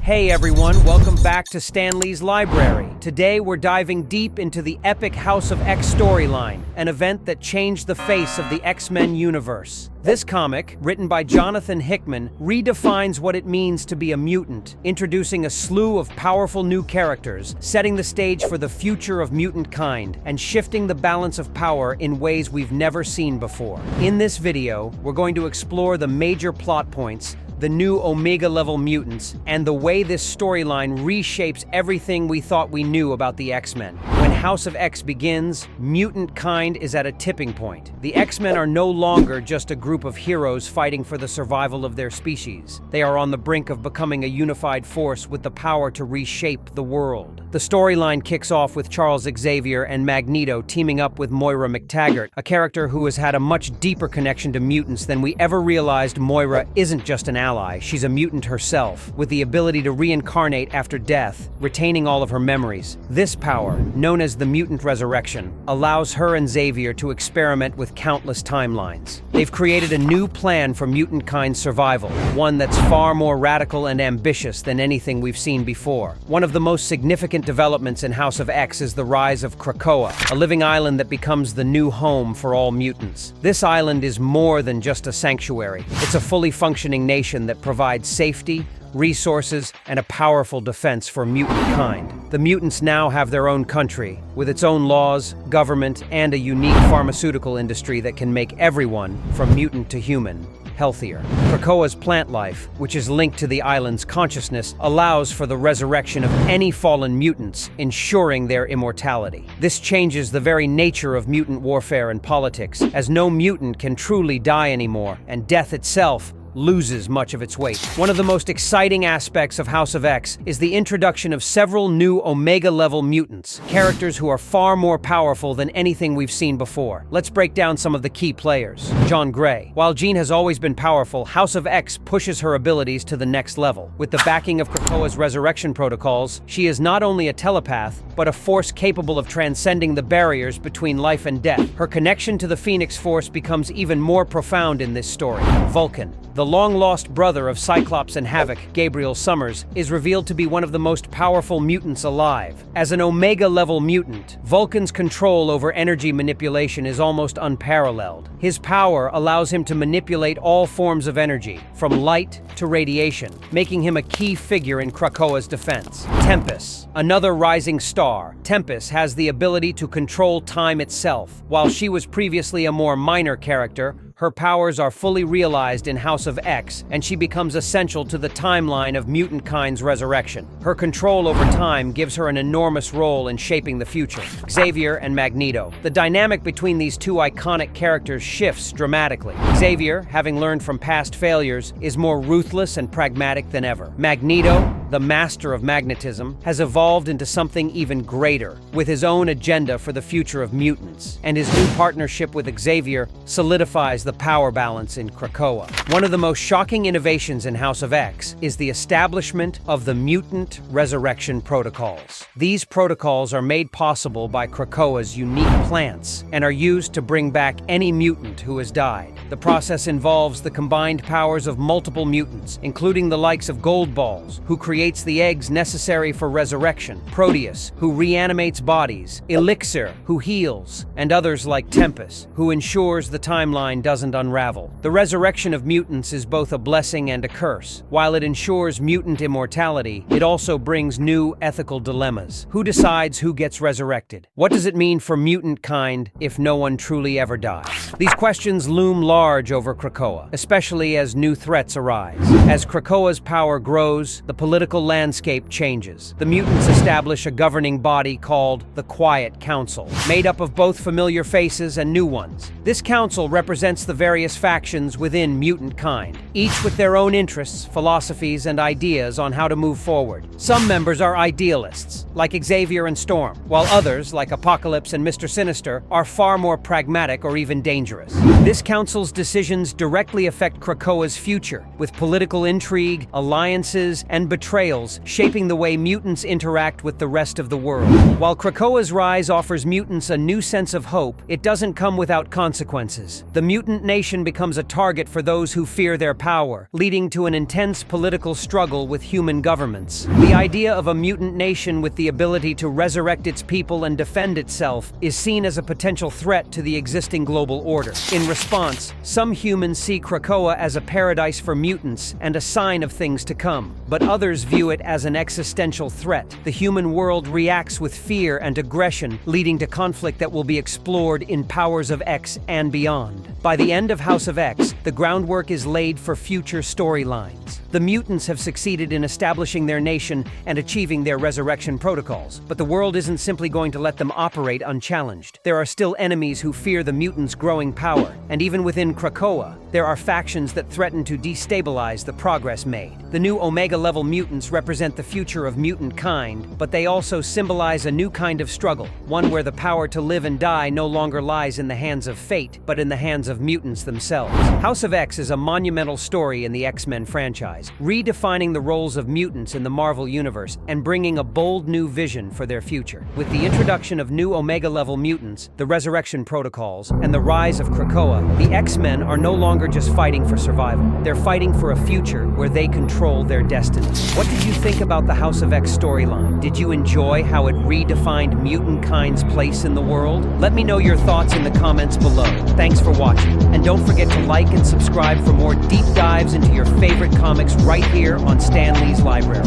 Hey everyone, welcome back to StanLee's library. Today we're diving deep into the epic House of X storyline, an event that changed the face of the X-Men universe. This comic, written by Jonathan Hickman, redefines what it means to be a mutant, introducing a slew of powerful new characters, setting the stage for the future of mutant kind, and shifting the balance of power in ways we've never seen before. In this video, we're going to explore the major plot points, the new Omega-level mutants, and the way this storyline reshapes everything we thought we knew about the X-Men. When House of X begins, mutant kind is at a tipping point. The X-Men are no longer just a group of heroes fighting for the survival of their species. They are on the brink of becoming a unified force with the power to reshape the world. The storyline kicks off with Charles Xavier and Magneto teaming up with Moira McTaggart, a character who has had a much deeper connection to mutants than we ever realized. Moira isn't just an ally, she's a mutant herself, with the ability to reincarnate after death, retaining all of her memories. This power, known as the mutant resurrection, allows her and Xavier to experiment with countless timelines. They've created a new plan for mutant kind survival, one that's far more radical and ambitious than anything we've seen before. One of the most significant developments in House of X is the rise of Krakoa, a living island that becomes the new home for all mutants. This island is more than just a sanctuary. It's a fully functioning nation that provides safety, resources, and a powerful defense for mutant kind. The mutants now have their own country, with its own laws, government, and a unique pharmaceutical industry that can make everyone, from mutant to human, healthier. Krakoa's plant life, which is linked to the island's consciousness, allows for the resurrection of any fallen mutants, ensuring their immortality. This changes the very nature of mutant warfare and politics, as no mutant can truly die anymore, and death itself loses much of its weight. One of the most exciting aspects of House of X is the introduction of several new Omega-level mutants, characters who are far more powerful than anything we've seen before. Let's break down some of the key players. Jean Grey. While Jean has always been powerful, House of X pushes her abilities to the next level. With the backing of Krakoa's resurrection protocols, she is not only a telepath, but a force capable of transcending the barriers between life and death. Her connection to the Phoenix Force becomes even more profound in this story. Vulcan. The long-lost brother of Cyclops and Havoc, Gabriel Summers, is revealed to be one of the most powerful mutants alive. As an Omega-level mutant, Vulcan's control over energy manipulation is almost unparalleled. His power allows him to manipulate all forms of energy, from light to radiation, making him a key figure in Krakoa's defense. Tempest. Another rising star, Tempest has the ability to control time itself. While she was previously a more minor character, her powers are fully realized in House of X, and she becomes essential to the timeline of mutant kind's resurrection. Her control over time gives her an enormous role in shaping the future. Xavier and Magneto. The dynamic between these two iconic characters shifts dramatically. Xavier, having learned from past failures, is more ruthless and pragmatic than ever. Magneto, the master of magnetism, has evolved into something even greater, with his own agenda for the future of mutants. And his new partnership with Xavier solidifies the power balance in Krakoa. One of the most shocking innovations in House of X is the establishment of the mutant resurrection protocols. These protocols are made possible by Krakoa's unique plants and are used to bring back any mutant who has died. The process involves the combined powers of multiple mutants, including the likes of Goldballs, who creates the eggs necessary for resurrection, Proteus, who reanimates bodies, Elixir, who heals, and others like Tempest, who ensures the timeline doesn't unravel. The resurrection of mutants is both a blessing and a curse. While it ensures mutant immortality, it also brings new ethical dilemmas. Who decides who gets resurrected? What does it mean for mutant kind if no one truly ever dies? These questions loom large over Krakoa, especially as new threats arise. As Krakoa's power grows, the political landscape changes. The mutants establish a governing body called the Quiet Council, made up of both familiar faces and new ones. This council represents the various factions within mutant kind, each with their own interests, philosophies, and ideas on how to move forward. Some members are idealists, like Xavier and Storm, while others, like Apocalypse and Mr. Sinister, are far more pragmatic or even dangerous. This council's decisions directly affect Krakoa's future, with political intrigue, alliances, and betrayal betrayals, shaping the way mutants interact with the rest of the world. While Krakoa's rise offers mutants a new sense of hope, it doesn't come without consequences. The mutant nation becomes a target for those who fear their power, leading to an intense political struggle with human governments. The idea of a mutant nation with the ability to resurrect its people and defend itself is seen as a potential threat to the existing global order. In response, some humans see Krakoa as a paradise for mutants and a sign of things to come, but others view it as an existential threat. The human world reacts with fear and aggression, leading to conflict that will be explored in Powers of X and beyond. By the end of House of X, the groundwork is laid for future storylines. The mutants have succeeded in establishing their nation and achieving their resurrection protocols, but the world isn't simply going to let them operate unchallenged. There are still enemies who fear the mutants' growing power, and even within Krakoa, there are factions that threaten to destabilize the progress made. The new Omega-level mutants represent the future of mutant kind, but they also symbolize a new kind of struggle, one where the power to live and die no longer lies in the hands of fate, but in the hands of mutants themselves. House of X is a monumental story in the X-Men franchise, redefining the roles of mutants in the Marvel Universe and bringing a bold new vision for their future. With the introduction of new Omega-level mutants, the resurrection protocols, and the rise of Krakoa, the X-Men are no longer just fighting for survival. They're fighting for a future where they control their destiny. What did you think about the House of X storyline? Did you enjoy how it redefined mutant kind's place in the world? Let me know your thoughts in the comments below. Thanks for watching, and don't forget to like and subscribe for more deep dives into your favorite comics right here on StanLee's Library.